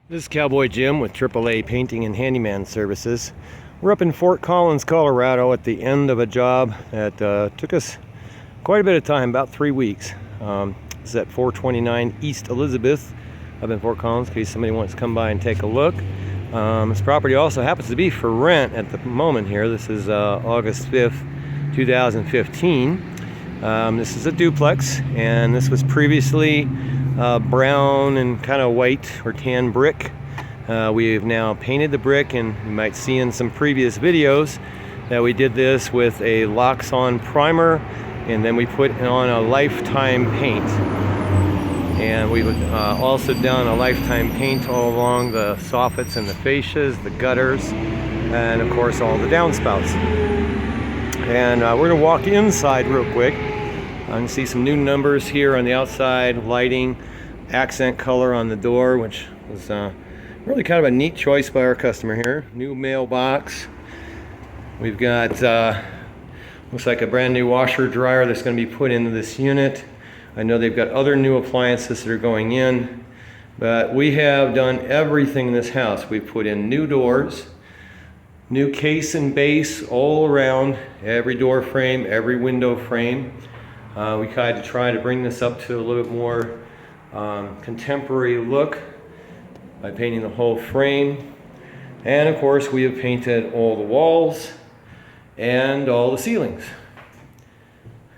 This is Cowboy Jim with AAA Painting and Handyman Services. We're up in Fort Collins, Colorado at the end of a job that took us quite a bit of time, about 3 weeks. This is at 429 East Elizabeth up in Fort Collins, in case somebody wants to come by and take a look. This property also happens to be for rent at the moment here. This is August 5th, 2015. This is a duplex, and this was previously brown and kind of white or tan brick. We have now painted the brick, and you might see in some previous videos that we did this with a Lox-On primer, and then we put on a lifetime paint. And we've also done a lifetime paint all along the soffits and the fascias, the gutters, and of course all the downspouts. And we're going to walk inside real quick. I can see some new numbers here on the outside, lighting, accent color on the door, which was really kind of a neat choice by our customer here. New mailbox. We've got, looks like a brand new washer dryer that's going to be put into this unit. I know they've got other new appliances that are going in, but we have done everything in this house. We've put in new doors, new case and base all around, every door frame, every window frame. We tried to bring this up to a little bit more contemporary look by painting the whole frame. And of course we have painted all the walls and all the ceilings.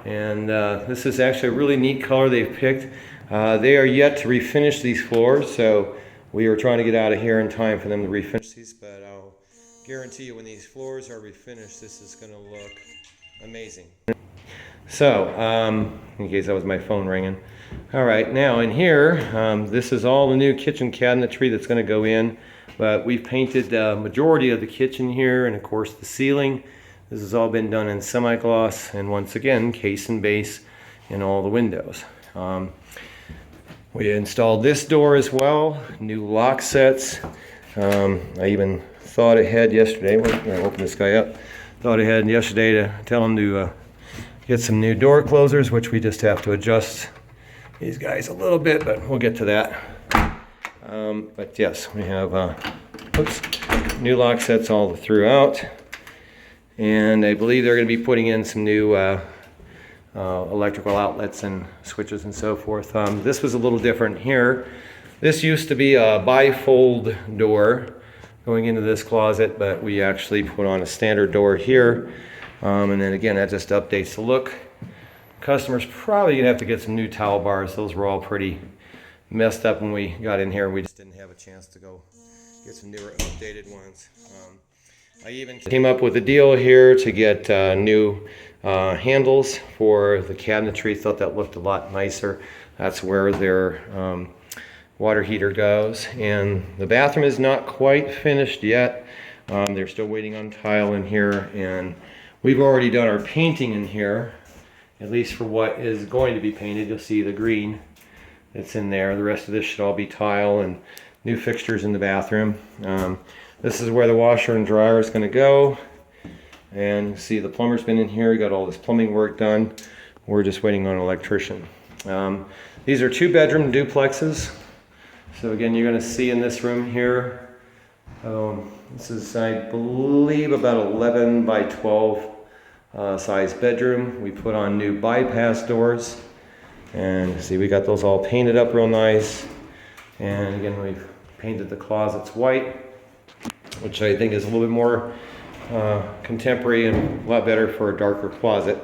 And this is actually a really neat color they've picked. They are yet to refinish these floors, so we are trying to get out of here in time for them to refinish these, but I'll guarantee you when these floors are refinished, this is going to look amazing. So, in case that was my phone ringing. All right, now in here, this is all the new kitchen cabinetry that's going to go in, but we've painted the majority of the kitchen here, and of course the ceiling. This has all been done in semi-gloss, and once again, case and base in all the windows. We installed this door as well, new lock sets. I even thought ahead yesterday, we're going to open this guy up, thought ahead yesterday to tell him to get some new door closers, which we just have to adjust these guys a little bit, but we'll get to that. But yes, we have new lock sets all throughout, and I believe they're going to be putting in some new electrical outlets and switches and so forth. This was a little different here. This used to be a bifold door going into this closet, but we actually put on a standard door here. And then again, that just updates the look. Customers probably gonna have to get some new towel bars. Those were all pretty messed up when we got in here. We just didn't have a chance to go get some newer updated ones. I even came up with a deal here to get new handles for the cabinetry. Thought that looked a lot nicer. That's where their water heater goes. And the bathroom is not quite finished yet. They're still waiting on tile in here, and we've already done our painting in here, at least for what is going to be painted. You'll see the green that's in there. The rest of this should all be tile and new fixtures in the bathroom. This is where the washer and dryer is going to go. And you see the plumber's been in here. We got all this plumbing work done. We're just waiting on an electrician. These are 2-bedroom duplexes. So again, you're going to see in this room here, this is, I believe, about 11 by 12 size bedroom. We put on new bypass doors, and see we got those all painted up real nice. And again, we've painted the closets white, which I think is a little bit more contemporary and a lot better for a darker closet.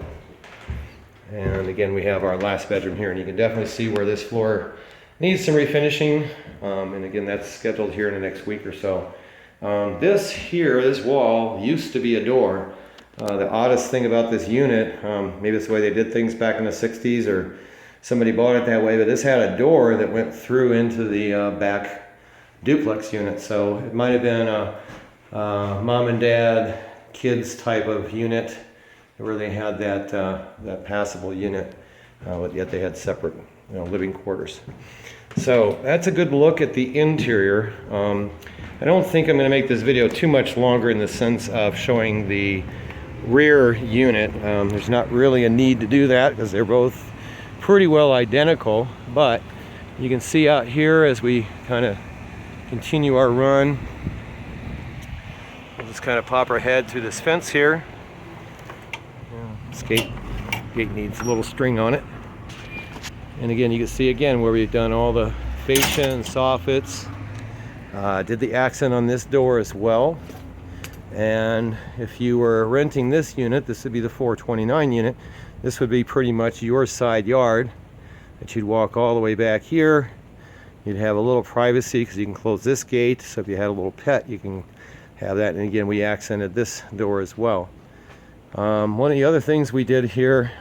And again, we have our last bedroom here, and you can definitely see where this floor needs some refinishing. And again, that's scheduled here in the next week or so. This wall used to be a door. The oddest thing about this unit, maybe it's the way they did things back in the 60s, or somebody bought it that way, but this had a door that went through into the back duplex unit. So it might have been a mom and dad, kids type of unit where they had that passable unit, but yet they had separate living quarters. So that's a good look at the interior. I don't think I'm going to make this video too much longer in the sense of showing the rear unit. There's not really a need to do that because they're both pretty well identical, but you can see out here as we kind of continue our run. We'll just kind of pop our head through this fence here. This gate needs a little string on it. And again, you can see again where we've done all the fascia and soffits. Did the accent on this door as well. And if you were renting this unit, this would be the 429 unit. This would be pretty much your side yard that you'd walk all the way back here. You'd have a little privacy because you can close this gate. So if you had a little pet, you can have that. And again, we accented this door as well. One of the other things we did here,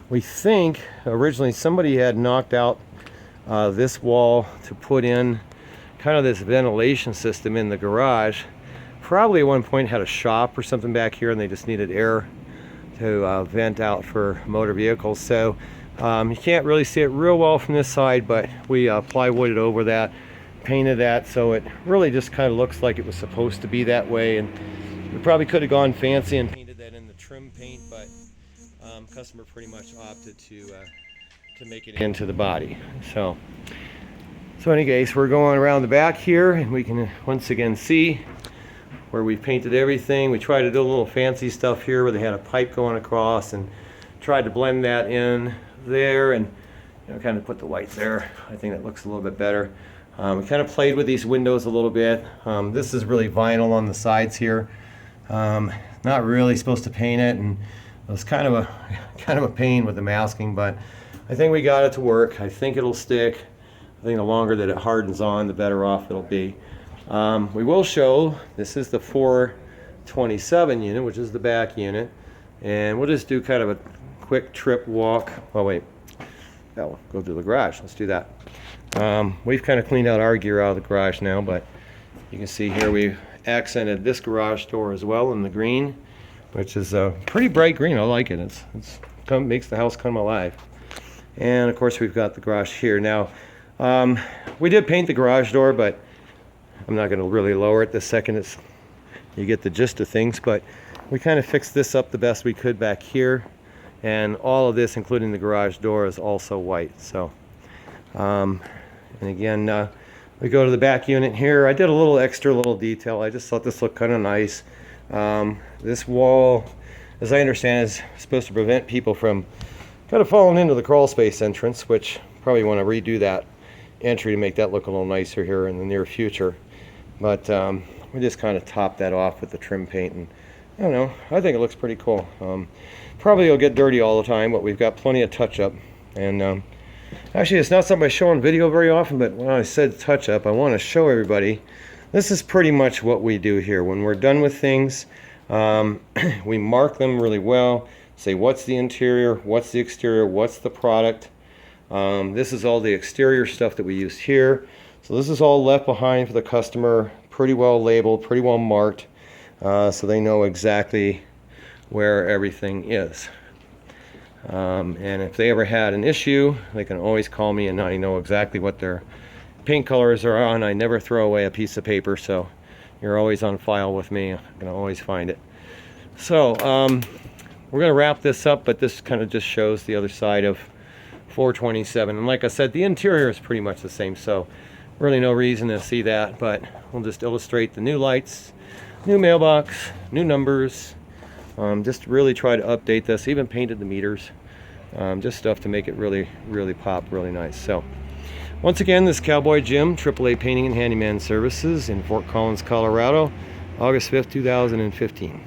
we think originally somebody had knocked out this wall to put in kind of this ventilation system in the garage. Probably at one point had a shop or something back here and they just needed air to vent out for motor vehicles. So you can't really see it real well from this side, but we plywooded over that, painted that, so it really just kind of looks like it was supposed to be that way. And we probably could have gone fancy and painted that in the trim paint, but customer pretty much opted to make it into the body. So in any case, we're going around the back here and we can once again see where we painted everything. We tried to do a little fancy stuff here where they had a pipe going across and tried to blend that in there and kind of put the light there. I think that looks a little bit better. We kind of played with these windows a little bit. This is really vinyl on the sides here. Not really supposed to paint it, and it was kind of a pain with the masking, but I think we got it to work. I think it'll stick. I think the longer that it hardens on, the better off it'll be. We will show, this is the 427 unit, which is the back unit, and we'll just do kind of a quick trip walk. Oh wait, go through the garage. Let's do that. We've kind of cleaned out our gear out of the garage now, but you can see here we've accented this garage door as well in the green, which is a pretty bright green. I like it. It makes the house come alive. And of course we've got the garage here. Now we did paint the garage door, but I'm not going to really lower it this second. You get the gist of things, but we kind of fixed this up the best we could back here, and all of this, including the garage door, is also white. So and again, we go to the back unit here. I did a little extra detail. I just thought this looked kind of nice. This wall, as I understand, is supposed to prevent people from kind of falling into the crawl space entrance, which probably want to redo that entry to make that look a little nicer here in the near future. But we just kind of topped that off with the trim paint, and I don't know, I think it looks pretty cool. Probably it'll get dirty all the time, but we've got plenty of touch-up. And actually, it's not something I show on video very often, but when I said touch-up, I want to show everybody this is pretty much what we do here. When we're done with things, we mark them really well, say what's the interior, what's the exterior, what's the product. This is all the exterior stuff that we used here. So this is all left behind for the customer, pretty well labeled, pretty well marked, so they know exactly where everything is. And if they ever had an issue, they can always call me, and I know exactly what their paint colors are on. I never throw away a piece of paper, so you're always on file with me. I'm going to always find it. So we're going to wrap this up, but this kind of just shows the other side of 427. And like I said, the interior is pretty much the same, so really no reason to see that, but we'll just illustrate the new lights, new mailbox, new numbers. Just really try to update this, even painted the meters, just stuff to make it really pop really nice. So once again, this Cowboy Jim, AAA Painting and Handyman Services in Fort Collins, Colorado, August 5th, 2015.